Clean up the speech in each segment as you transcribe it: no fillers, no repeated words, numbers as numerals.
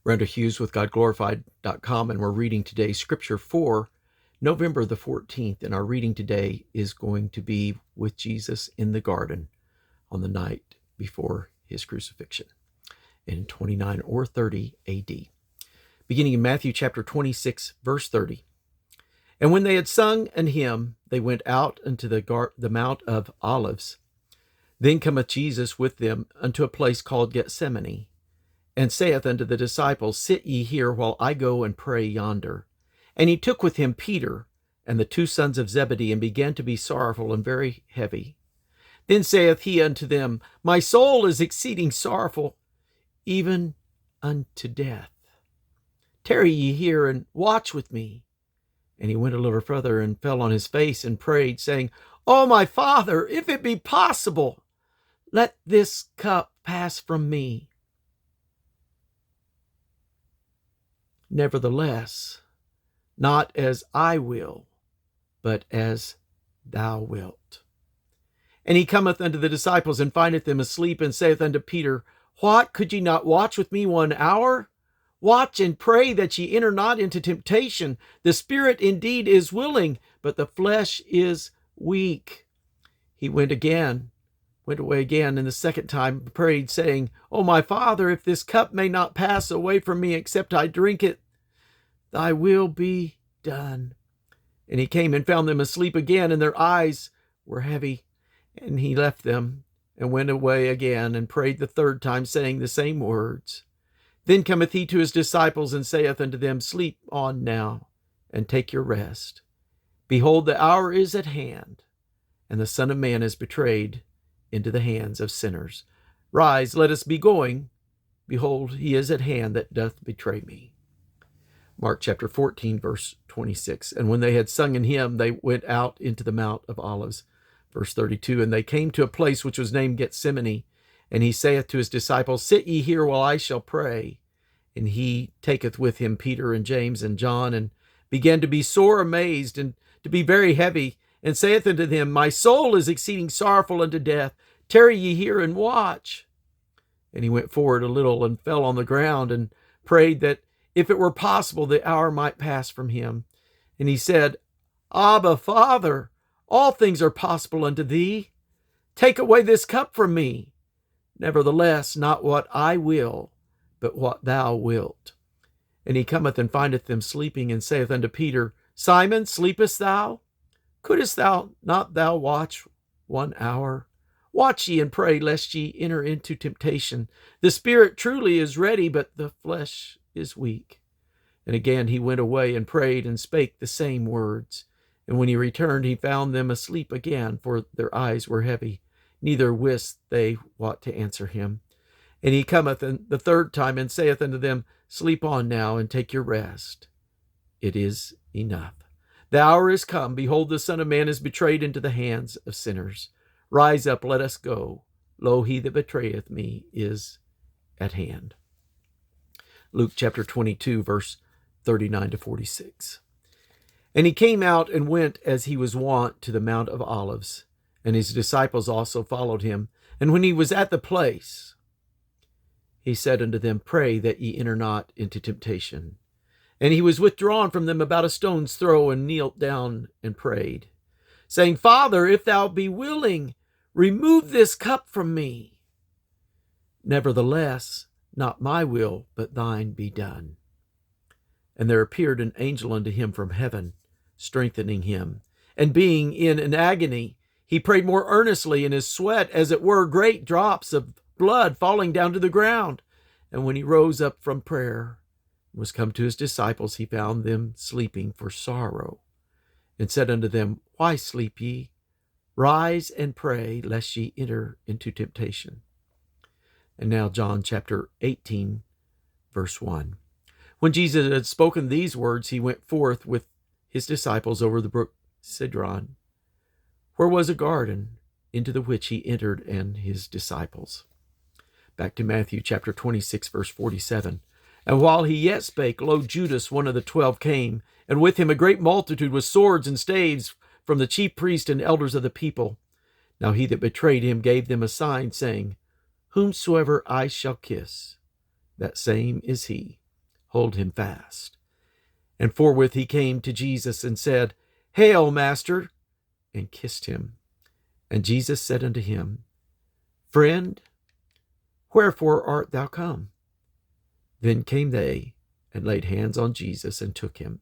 Randall Hughes with GodGlorified.com, and we're reading today's scripture for November the 14th, and our reading today is going to be with Jesus in the garden on the night before his crucifixion in 29 or 30 AD. Beginning in Matthew chapter 26, verse 30. And when they had sung an hymn, they went out unto the Mount of Olives. Then cometh Jesus with them unto a place called Gethsemane, and saith unto the disciples, Sit ye here while I go and pray yonder. And he took with him Peter and the two sons of Zebedee, and began to be sorrowful and very heavy. Then saith he unto them, My soul is exceeding sorrowful, even unto death. Tarry ye here and watch with me. And he went a little further and fell on his face and prayed, saying, O my Father, if it be possible, let this cup pass from me. Nevertheless, not as I will, but as thou wilt. And he cometh unto the disciples, and findeth them asleep, and saith unto Peter, What, could ye not watch with me 1 hour? Watch and pray that ye enter not into temptation. The spirit indeed is willing, but the flesh is weak. He went away again, and the second time prayed, saying, O my Father, if this cup may not pass away from me, except I drink it, thy will be done. And he came and found them asleep again, and their eyes were heavy. And he left them, and went away again, and prayed the third time, saying the same words. Then cometh he to his disciples, and saith unto them, Sleep on now, and take your rest. Behold, the hour is at hand, and the Son of Man is betrayed into the hands of sinners. Rise, let us be going. Behold, he is at hand that doth betray me. Mark chapter 14, verse 26. And when they had sung an hymn, they went out into the Mount of Olives. Verse 32. And they came to a place which was named Gethsemane. And he saith to his disciples, Sit ye here while I shall pray. And he taketh with him Peter and James and John, and began to be sore amazed, and to be very heavy, and saith unto them, My soul is exceeding sorrowful unto death. Tarry ye here and watch. And he went forward a little, and fell on the ground, and prayed that if it were possible, the hour might pass from him. And he said, Abba, Father, all things are possible unto thee. Take away this cup from me. Nevertheless, not what I will, but what thou wilt. And he cometh and findeth them sleeping, and saith unto Peter, Simon, sleepest thou? Couldest thou not watch 1 hour? Watch ye and pray, lest ye enter into temptation. The spirit truly is ready, but the flesh is weak. And again he went away and prayed, and spake the same words. And when he returned, he found them asleep again, for their eyes were heavy. Neither wist they what to answer him. And he cometh the third time, and saith unto them, Sleep on now, and take your rest. It is enough. The hour is come. Behold, the Son of Man is betrayed into the hands of sinners. Rise up, let us go. Lo, he that betrayeth me is at hand. Luke chapter 22, verse 39 to 46. And he came out and went as he was wont to the Mount of Olives, and his disciples also followed him. And when he was at the place, he said unto them, Pray that ye enter not into temptation. And he was withdrawn from them about a stone's throw, and kneeled down and prayed, saying, Father, if thou be willing, remove this cup from me. Nevertheless, not my will, but thine be done. And there appeared an angel unto him from heaven, strengthening him. And being in an agony, he prayed more earnestly, and his sweat, as it were, great drops of blood falling down to the ground. And when he rose up from prayer, and was come to his disciples, he found them sleeping for sorrow, and said unto them, Why sleep ye? Rise and pray, lest ye enter into temptation. And now John chapter 18, verse 1. When Jesus had spoken these words, he went forth with his disciples over the brook Cedron, where was a garden, into the which he entered and his disciples. Back to Matthew chapter 26, verse 47. And while he yet spake, lo, Judas, one of the 12, came, and with him a great multitude with swords and staves from the chief priests and elders of the people. Now he that betrayed him gave them a sign, saying, Whomsoever I shall kiss, that same is he. hold him fast. And forthwith he came to Jesus and said, Hail, Master, and kissed him. And Jesus said unto him, Friend, wherefore art thou come? Then came they, and laid hands on Jesus, and took him.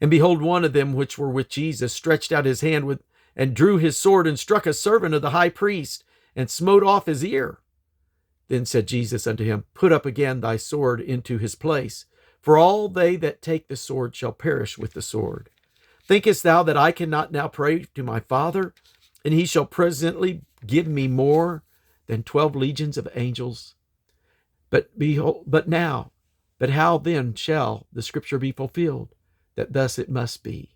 And behold, one of them which were with Jesus stretched out his hand and drew his sword, and struck a servant of the high priest, and smote off his ear. Then said Jesus unto him, Put up again thy sword into his place, for all they that take the sword shall perish with the sword. Thinkest thou that I cannot now pray to my Father, and he shall presently give me more than 12 legions of angels? But how then shall the scripture be fulfilled, that thus it must be?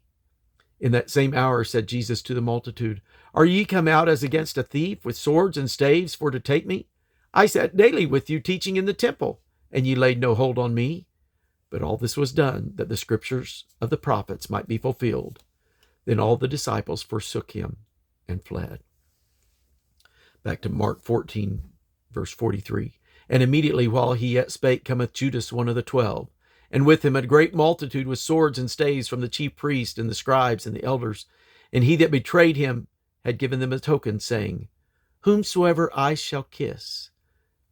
In that same hour said Jesus to the multitude, Are ye come out as against a thief, with swords and staves, for to take me? I sat daily with you teaching in the temple, and ye laid no hold on me. But all this was done, that the scriptures of the prophets might be fulfilled. Then all the disciples forsook him and fled. Back to Mark 14, verse 43. And immediately while he yet spake, cometh Judas, one of the 12, and with him a great multitude with swords and staves from the chief priests and the scribes and the elders. And he that betrayed him had given them a token, saying, Whomsoever I shall kiss,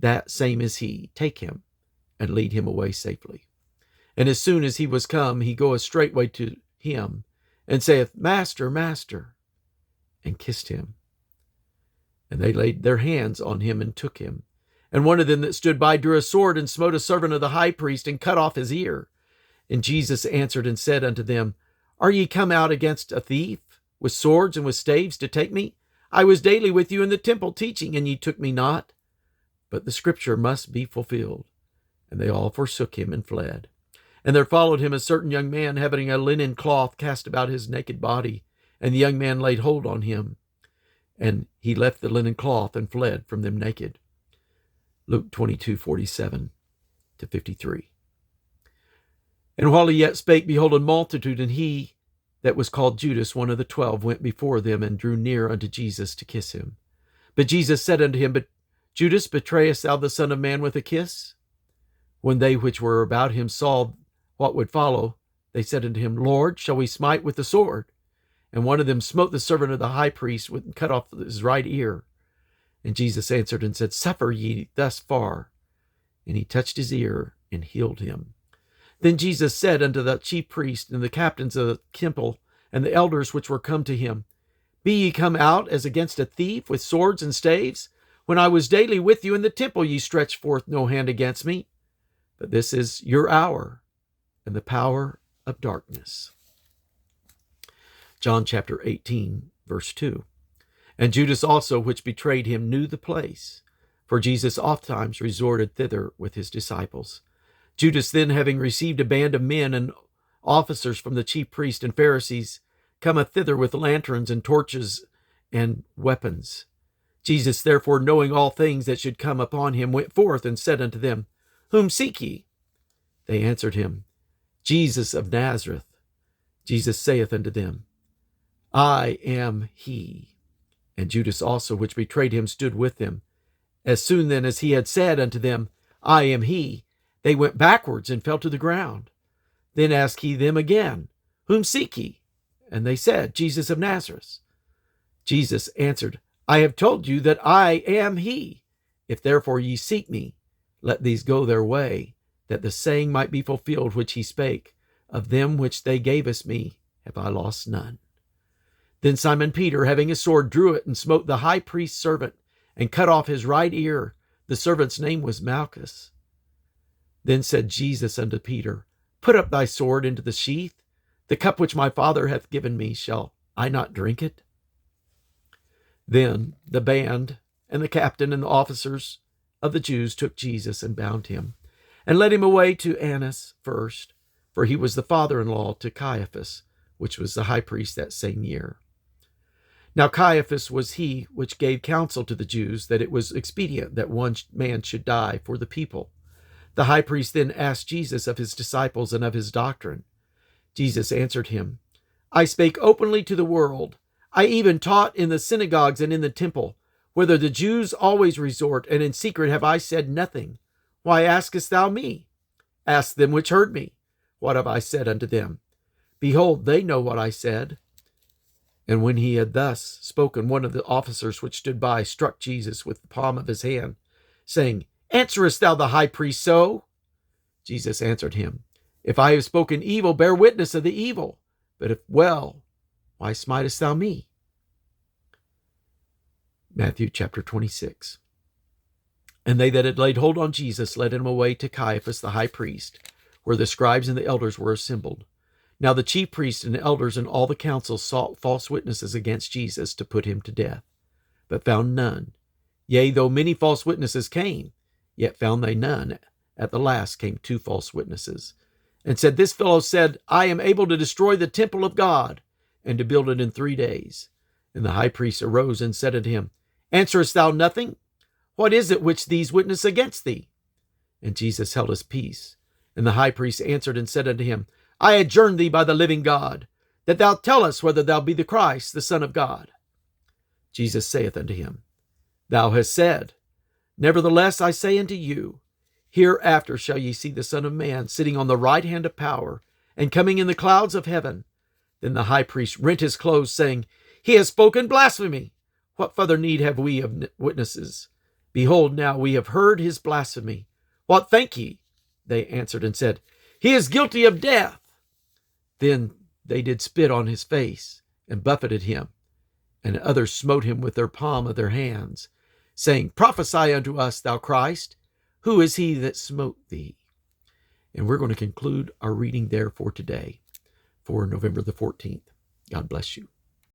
that same is he. Take him, and lead him away safely. And as soon as he was come, he goeth straightway to him, and saith, Master, Master, and kissed him. And they laid their hands on him and took him. And one of them that stood by drew a sword, and smote a servant of the high priest, and cut off his ear. And Jesus answered and said unto them, Are ye come out against a thief, with swords and with staves, to take me? I was daily with you in the temple teaching, and ye took me not. But the scripture must be fulfilled. And they all forsook him and fled. And there followed him a certain young man, having a linen cloth cast about his naked body. And the young man laid hold on him. And he left the linen cloth and fled from them naked. Luke 22:47 to 53. And while he yet spake, behold, a multitude, and he that was called Judas, one of the 12, went before them, and drew near unto Jesus to kiss him. But Jesus said unto him, But Judas, betrayest thou the Son of Man with a kiss? When they which were about him saw what would follow, they said unto him, Lord, shall we smite with the sword? And one of them smote the servant of the high priest, and cut off his right ear. And Jesus answered and said, Suffer ye thus far. And he touched his ear and healed him. Then Jesus said unto the chief priests and the captains of the temple and the elders which were come to him, Be ye come out as against a thief, with swords and staves? When I was daily with you in the temple, ye stretched forth no hand against me. But this is your hour, and the power of darkness. John chapter 18, verse 2. And Judas also, which betrayed him, knew the place, for Jesus ofttimes resorted thither with his disciples. Judas then, having received a band of men and officers from the chief priests and Pharisees, cometh thither with lanterns and torches and weapons. Jesus, therefore, knowing all things that should come upon him, went forth and said unto them, Whom seek ye? They answered him, Jesus of Nazareth. Jesus saith unto them, I am he. And Judas also, which betrayed him, stood with them. As soon then as he had said unto them, I am he, they went backwards and fell to the ground. Then asked he them again, Whom seek ye? And they said, Jesus of Nazareth. Jesus answered, I have told you that I am he. If therefore ye seek me, let these go their way, that the saying might be fulfilled which he spake, Of them which they gavest me have I lost none. Then Simon Peter, having a sword, drew it, and smote the high priest's servant, and cut off his right ear. The servant's name was Malchus. Then said Jesus unto Peter, Put up thy sword into the sheath. The cup which my Father hath given me, shall I not drink it? Then the band and the captain and the officers of the Jews took Jesus and bound him, and led him away to Annas first, for he was the father-in-law to Caiaphas, which was the high priest that same year. Now Caiaphas was he which gave counsel to the Jews that it was expedient that one man should die for the people. The high priest then asked Jesus of his disciples and of his doctrine. Jesus answered him, I spake openly to the world. I even taught in the synagogues and in the temple, whither the Jews always resort, and in secret have I said nothing. Why askest thou me? Ask them which heard me, what have I said unto them? Behold, they know what I said. And when he had thus spoken, one of the officers which stood by struck Jesus with the palm of his hand, saying, Answerest thou the high priest so? Jesus answered him, If I have spoken evil, bear witness of the evil. But if well, why smitest thou me? Matthew chapter 26. And they that had laid hold on Jesus led him away to Caiaphas the high priest, where the scribes and the elders were assembled. Now the chief priests and elders and all the council sought false witnesses against Jesus to put him to death, but found none. Yea, though many false witnesses came, yet found they none. At the last came 2 false witnesses, and said, This fellow said, I am able to destroy the temple of God, and to build it in 3 days. And the high priest arose and said unto him, Answerest thou nothing? What is it which these witness against thee? And Jesus held his peace. And the high priest answered and said unto him, I adjourn thee by the living God, that thou tell us whether thou be the Christ, the Son of God. Jesus saith unto him, Thou hast said. Nevertheless I say unto you, hereafter shall ye see the Son of Man sitting on the right hand of power, and coming in the clouds of heaven. Then the high priest rent his clothes, saying, He has spoken blasphemy. What further need have we of witnesses? Behold, now we have heard his blasphemy. What think ye? They answered and said, He is guilty of death. Then they did spit on his face, and buffeted him. And others smote him with their palm of their hands, saying, Prophesy unto us, thou Christ. Who is he that smote thee? And we're going to conclude our reading there for today, for November the 14th. God bless you.